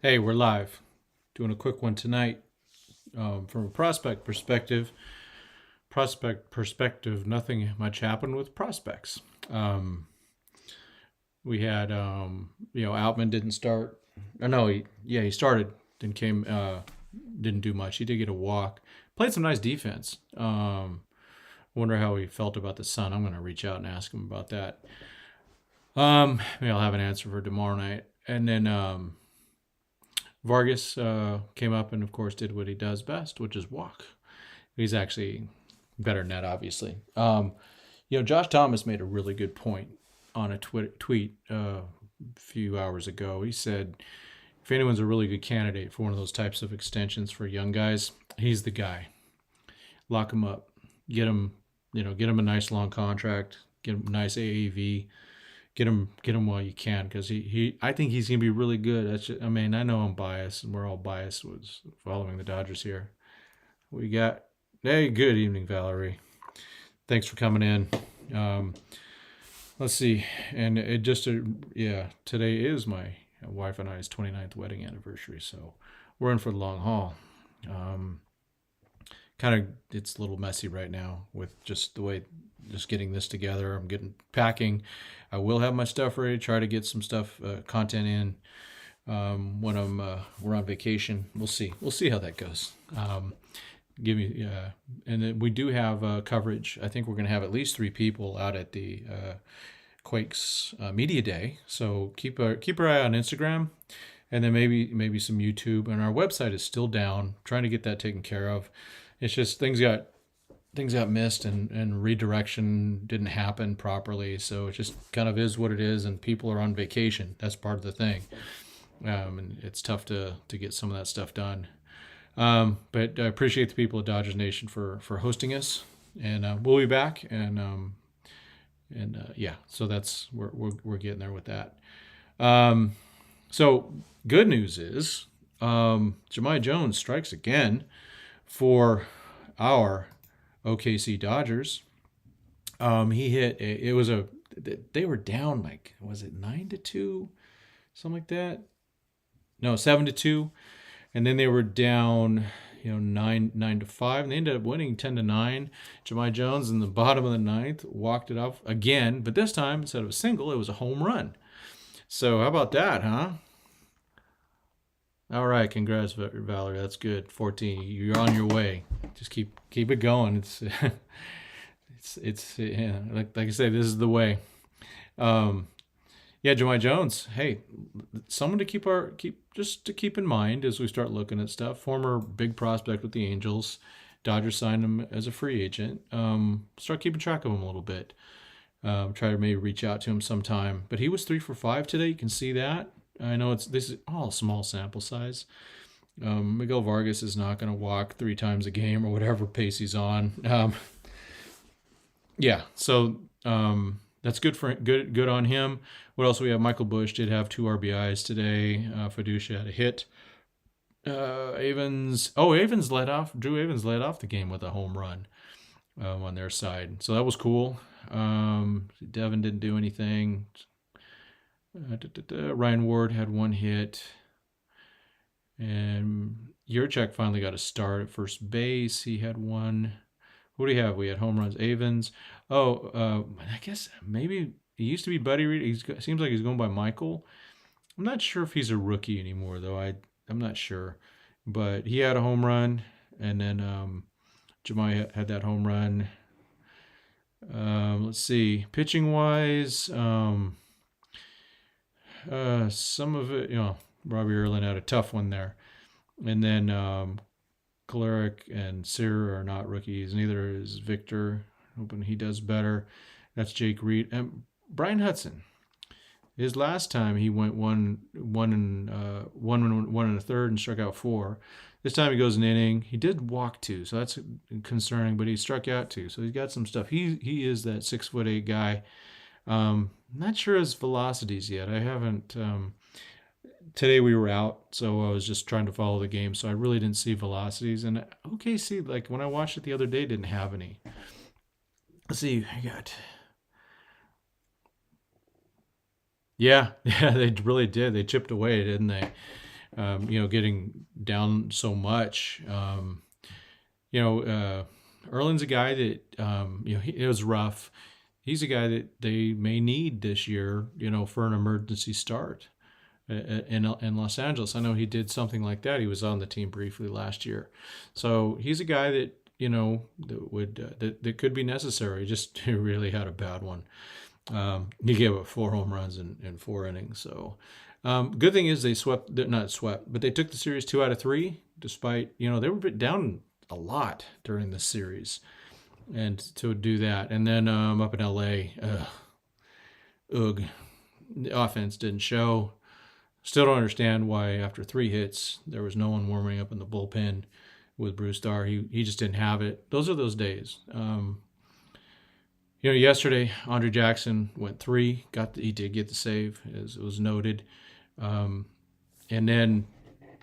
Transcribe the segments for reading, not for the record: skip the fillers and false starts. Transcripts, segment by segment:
Hey, we're live. Doing a quick one tonight. From a prospect perspective, nothing much happened with prospects. Um, we had, Outman didn't start. Or no, he started. Didn't do much. He did get a walk. Played some nice defense. Wonder how he felt about the sun. I'm going to reach out and ask him about that. Maybe I'll have an answer for tomorrow night. And then Vargas came up and, of course, did what he does best, which is walk. He's actually better than that, obviously. Josh Thomas made a really good point on a tweet a few hours ago. He said, if anyone's a really good candidate for one of those types of extensions for young guys, he's the guy. Lock him up, get him, get him a nice long contract, get him a nice AAV, get him while you can, because I think he's gonna be really good. I know I'm biased, and we're all biased with following the Dodgers here. We got Hey, good evening, Valerie. Thanks for coming in. Let's see, and today is my wife and I's 29th wedding anniversary, so we're in for the long haul. Um, it's a little messy right now with just the way just getting this together. I'm getting packing. I will have my stuff ready. Try to get some stuff content in when we're on vacation. We'll see. We'll see how that goes. Give me and then we do have coverage. I think we're going to have at least 3 people out at the Quakes Media Day. So keep our eye on Instagram, and then maybe some YouTube. And our website is still down. Trying to get that taken care of. It's just things got missed, and redirection didn't happen properly. So it just kind of is what it is, and people are on vacation. That's part of the thing, and it's tough to get some of that stuff done. But I appreciate the people at Dodgers Nation for hosting us, and we'll be back. So that's we're getting there with that. So good news is Jahmai Jones strikes again for our OKC Dodgers. He hit they were down, like, was it 9-2, something like that? No, 7-2, and then they were down, 9-5, and they ended up winning 10-9. Jahmai Jones in the bottom of the ninth walked it off again, but this time instead of a single, it was a home run. So how about that, huh? All right, congrats, Valerie. That's good. 14. You're on your way. Just keep it going. It's like I say, this is the way. Jahmai Jones. Hey, someone to keep in mind as we start looking at stuff. Former big prospect with the Angels. Dodgers signed him as a free agent. Start keeping track of him a little bit. Try to maybe reach out to him sometime. But he was 3 for 5 today. You can see that. I know this is all small sample size. Miguel Vargas is not going to walk 3 times a game or whatever pace he's on. So that's good on him. What else we have? Michael Bush did have 2 RBIs today. Fiducia had a hit. Drew Avens led off the game with a home run on their side, so that was cool. Devin didn't do anything. Ryan Ward had 1 hit, and Yurchak finally got a start at first base. He had 1. What do we have? We had home runs. Avens. I guess maybe he used to be Buddy Reed. Seems like he's going by Michael. I'm not sure if he's a rookie anymore, though. I'm not sure, but he had a home run, and then Jahmai had that home run. Let's see, pitching wise. Some of it, Robbie Erlin had a tough one there. And then Kolarek and Sear are not rookies. Neither is Victor. Hoping he does better. That's Jake Reed. And Brian Hudson. His last time he went one and a third and struck out 4. This time he goes an inning. He did walk 2, so that's concerning, but he struck out 2. So he's got some stuff. He is that 6'8" guy. Not sure his velocities yet. I haven't. Today we were out, so I was just trying to follow the game, so I really didn't see velocities. And OKC, like when I watched it the other day, didn't have any. Let's see. I got. Yeah, they really did. They chipped away, didn't they? getting down so much. Erlin's a guy that, it was rough. He's a guy that they may need this year, for an emergency start in Los Angeles. I know he did something like that. He was on the team briefly last year. So he's a guy that, that could be necessary. Just really had a bad one. He gave up 4 home runs in 4 innings. So good thing is they not swept, but they took the series 2 out of 3, despite, they were down a lot during the series. And to do that. And then up in LA, the offense didn't show. Still don't understand why after 3 hits, there was no one warming up in the bullpen with Brewstar. He just didn't have it. Those are those days. Yesterday, Andre Jackson went 3. He did get the save, as it was noted. And then,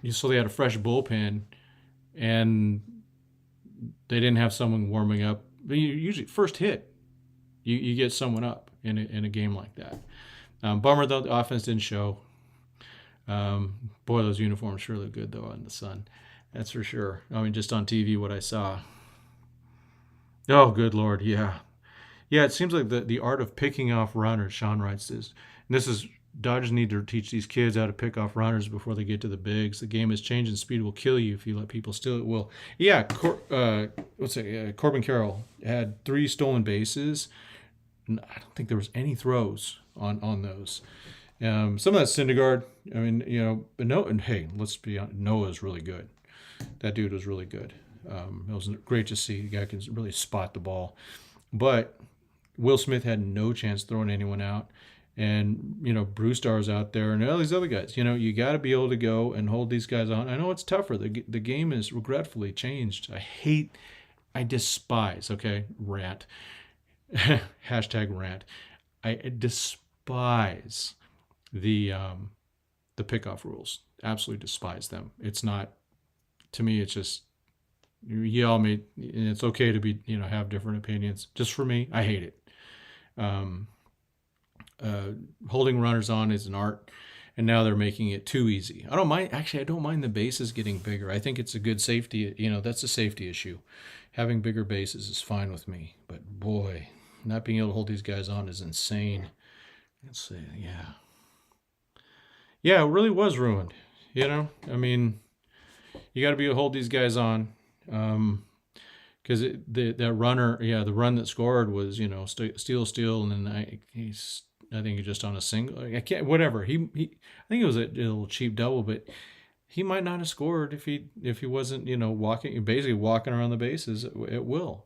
so they had a fresh bullpen, and they didn't have someone warming up. But usually, first hit, you get someone up in a game like that. Bummer though, the offense didn't show. Boy, those uniforms sure look good though in the sun. That's for sure. I mean, just on TV, what I saw. Oh, good Lord, yeah. Yeah, it seems like the art of picking off runners, Sean writes this. And this is, Dodgers need to teach these kids how to pick off runners before they get to the bigs. The game is changed and speed will kill you if you let people steal it. Will. Yeah, Corbin Carroll had 3 stolen bases. I don't think there was any throws on those. Some of that Syndergaard, I mean, but no, and hey, let's be honest, Noah's really good. That dude was really good. It was great to see. The guy can really spot the ball. But Will Smith had no chance throwing anyone out. And, Brewstar's out there and all these other guys. You got to be able to go and hold these guys on. I know it's tougher. The game is regretfully changed. I despise, rant. Hashtag rant. I despise the pickoff rules. Absolutely despise them. It's not, to me, it's just, you yell at me, and it's okay to be, have different opinions. Just for me, I hate it. Holding runners on is an art, and now they're making it too easy. I don't mind the bases getting bigger. I think it's a good safety, that's a safety issue. Having bigger bases is fine with me, but boy, not being able to hold these guys on is insane. Let's see, yeah, it really was ruined. I mean, you got to be able to hold these guys on, because that runner, the run that scored was, steal, and then I think he's just on a single. I can't, whatever. I think it was a little cheap double, but he might not have scored if he wasn't, basically walking around the bases at will.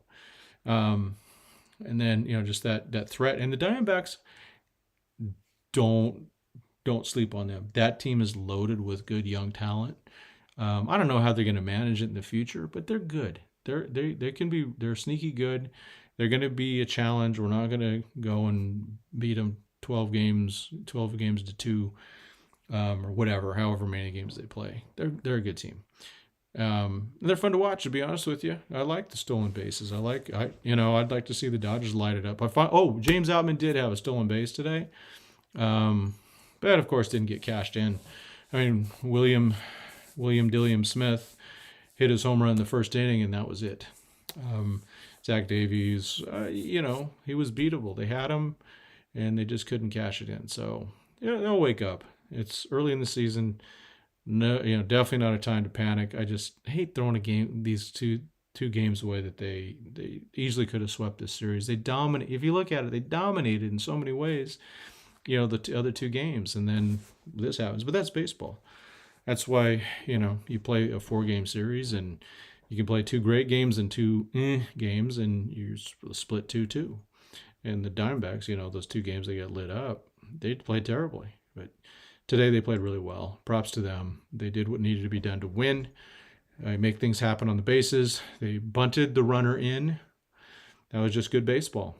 And then, just that threat. And the Diamondbacks, don't sleep on them. That team is loaded with good young talent. I don't know how they're going to manage it in the future, but they're good. They're sneaky good. They're going to be a challenge. We're not going to go and beat them 12 games to 2, or whatever, however many games they play. They're a good team. They're fun to watch, to be honest with you. I like the stolen bases. I'd like to see the Dodgers light it up. James Outman did have a stolen base today. But of course didn't get cashed in. I mean, William Dilliam Smith hit his home run in the first inning, and that was it. Zach Davies, he was beatable. They had him, and they just couldn't cash it in. So, they'll wake up. It's early in the season. No, definitely not a time to panic. I just hate throwing these two games away that they easily could have swept this series. They dominate. If you look at it, they dominated in so many ways. The other 2 games, and then this happens. But that's baseball. That's why, you play a 4-game series, and you can play 2 great games and 2 games, and you split 2-2. And the Diamondbacks, those 2 games they got lit up, they played terribly. But today they played really well. Props to them. They did what needed to be done to win. Make things happen on the bases. They bunted the runner in. That was just good baseball.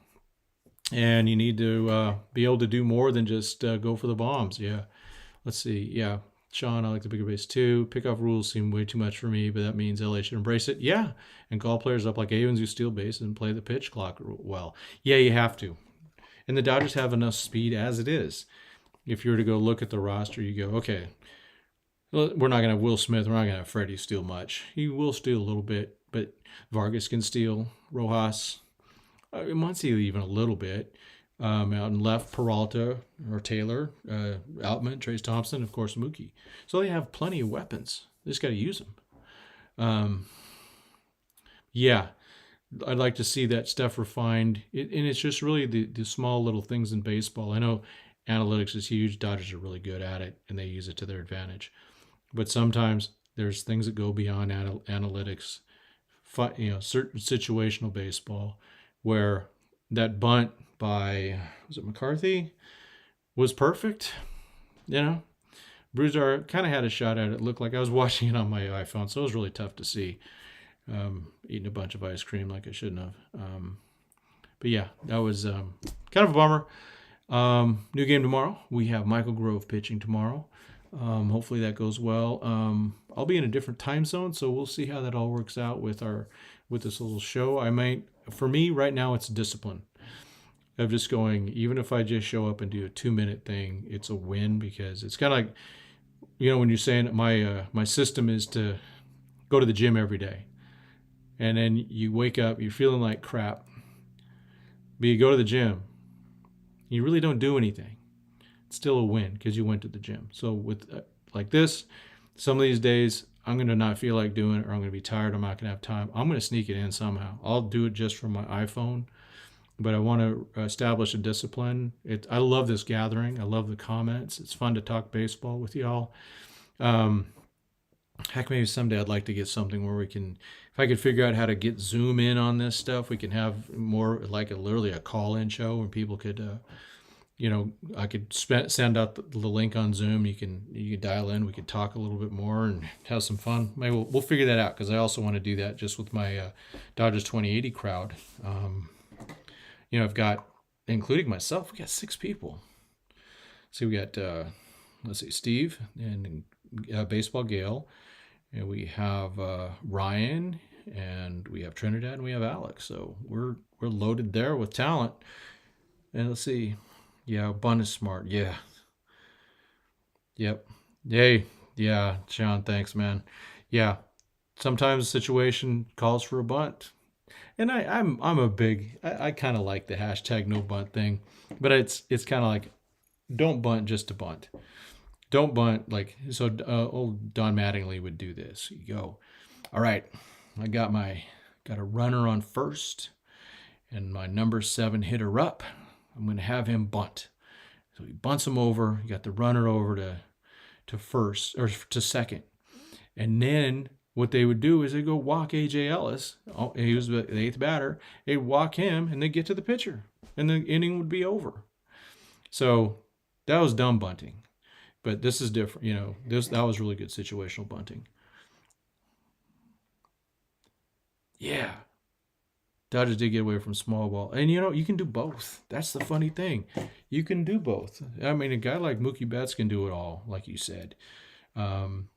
And you need to be able to do more than just go for the bombs. Yeah. Let's see. Yeah. Sean, I like the bigger base too. Pickoff rules seem way too much for me, but that means LA should embrace it. Yeah. And call players up like Avens who steal bases and play the pitch clock well. Yeah, you have to. And the Dodgers have enough speed as it is. If you were to go look at the roster, you go, okay, we're not going to have Will Smith. We're not going to have Freddie steal much. He will steal a little bit, but Vargas can steal. Rojas, Muncy even a little bit. Out in left, Peralta or Taylor, Outman, Trace Thompson, of course, Mookie. So they have plenty of weapons. They just got to use them. Yeah, I'd like to see that stuff refined. And it's just really the small little things in baseball. I know analytics is huge. Dodgers are really good at it, and they use it to their advantage. But sometimes there's things that go beyond analytics. Certain situational baseball where that bunt by, was it McCarthy, was perfect. Brusdar kind of had a shot at it. It looked like I was watching it on my iPhone, so it was really tough to see. Eating a bunch of ice cream like I shouldn't have. But yeah, that was kind of a bummer. New game tomorrow. We have Michael Grove pitching tomorrow. Hopefully that goes well. I'll be in a different time zone, so we'll see how that all works out with this little show. For me right now, it's discipline of just going, even if I just show up and do a 2-minute thing, it's a win, because it's kind of like, when you're saying my system is to go to the gym every day, and then you wake up, you're feeling like crap, but you go to the gym, you really don't do anything. It's still a win because you went to the gym. So with like this, some of these days I'm going to not feel like doing it, or I'm going to be tired. I'm not going to have time. I'm going to sneak it in somehow. I'll do it just from my iPhone, but I want to establish a discipline. I love this gathering. I love the comments. It's fun to talk baseball with y'all. Heck, maybe someday I'd like to get something where we can, if I could figure out how to get Zoom in on this stuff, we can have more like literally a call-in show where people could, I could send out the link on Zoom. You can dial in. We could talk a little bit more and have some fun. Maybe we'll figure that out, because I also want to do that just with my Dodgers 2080 crowd. I've got, including myself, we got 6 people. So we got, Steve and Baseball Gale, and we have Ryan, and we have Trinidad, and we have Alex. So we're loaded there with talent. And let's see. Yeah, Bun is smart. Yeah. Yep. Hey, yeah, Sean, thanks, man. Yeah. Sometimes the situation calls for a bunt. And I'm a big, I kind of like the hashtag no bunt thing, but it's kind of like, don't bunt just to bunt. Don't bunt so old Don Mattingly would do this. You go, all right, I got a runner on first, and my number 7 hitter up. I'm going to have him bunt. So he bunts him over. You got the runner over to first, or to second. And then what they would do is they go walk A.J. Ellis. He was the 8th batter. They'd walk him, and they get to the pitcher, and the inning would be over. So that was dumb bunting. But this is different. That was really good situational bunting. Yeah. Dodgers did get away from small ball. And, you can do both. That's the funny thing. You can do both. I mean, a guy like Mookie Betts can do it all, like you said. And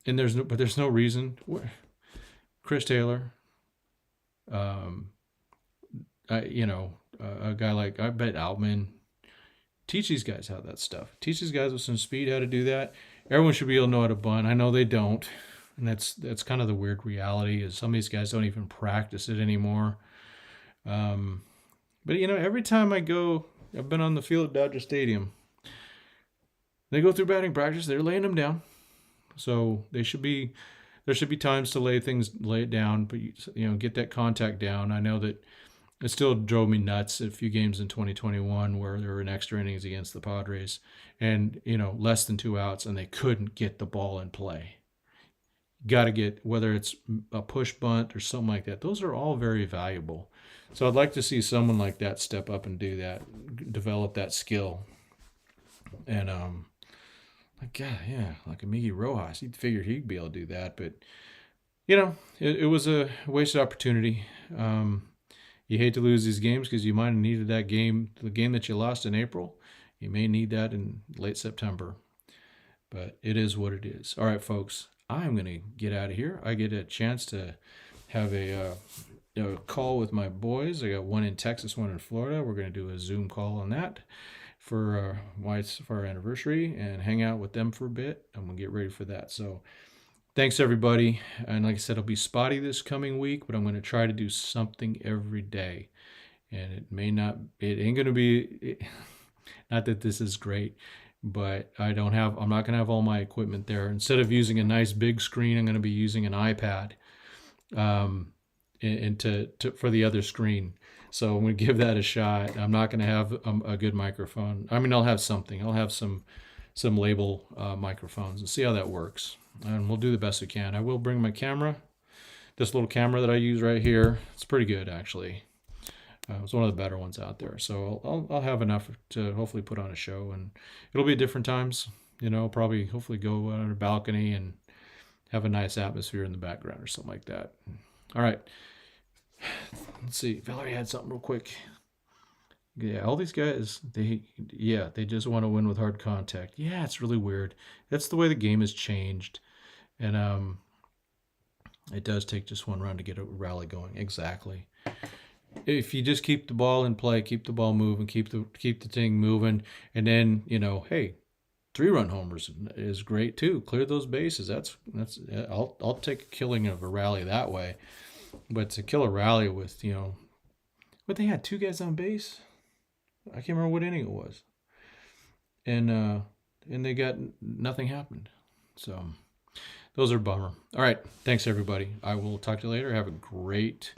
there's no reason. Chris Taylor, a guy like, I bet Outman, teach these guys how that stuff. Teach these guys with some speed how to do that. Everyone should be able to know how to bunt. I know they don't. And that's kind of the weird reality, is some of these guys don't even practice it anymore. But every time I've been on the field at Dodger Stadium, they go through batting practice, they're laying them down. So there should be times to lay it down, but get that contact down. I know that it still drove me nuts a few games in 2021 where there were in extra innings against the Padres, and less than 2 outs, and they couldn't get the ball in play. Got to get, whether it's a push bunt or something like that. Those are all very valuable. So I'd like to see someone like that step up and do that, develop that skill. And like a Miggy Rojas, you'd figure he'd be able to do that, but it was a wasted opportunity. You hate to lose these games because you might have needed that game, the game that you lost in April. You may need that in late September, but it is what it is. All right, folks, I'm going to get out of here. I get a chance to have a call with my boys. I got one in Texas, one in Florida. We're going to do a Zoom call on that. for our anniversary and hang out with them for a bit, and we'll get ready for that. So thanks everybody. And like I said, it'll be spotty this coming week, but I'm going to try to do something every day. And it ain't going to be, not that this is great, but I'm not going to have all my equipment there. Instead of using a nice big screen, I'm going to be using an iPad for the other screen. So I'm going to give that a shot. I'm not going to have a good microphone. I mean, I'll have something. I'll have some label microphones and see how that works. And we'll do the best we can. I will bring my camera, this little camera that I use right here. It's pretty good, actually. It's one of the better ones out there. So I'll have enough to hopefully put on a show, and it'll be different times. Probably hopefully go on a balcony and have a nice atmosphere in the background or something like that. All right. Let's see. Valerie had something real quick. Yeah, all these guys, they just want to win with hard contact. Yeah, it's really weird. That's the way the game has changed. And it does take just one run to get a rally going. Exactly. If you just keep the ball in play, keep the ball moving, keep the thing moving, and then, hey, 3-run homers is great too. Clear those bases. I'll take a killing of a rally that way. But to kill a rally with, what they had, 2 guys on base? I can't remember what inning it was. And they got, nothing happened. So those are a bummer. All right. Thanks everybody. I will talk to you later. Have a great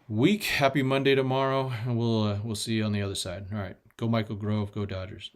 week. Happy Monday tomorrow. And we'll see you on the other side. All right. Go Michael Grove. Go Dodgers.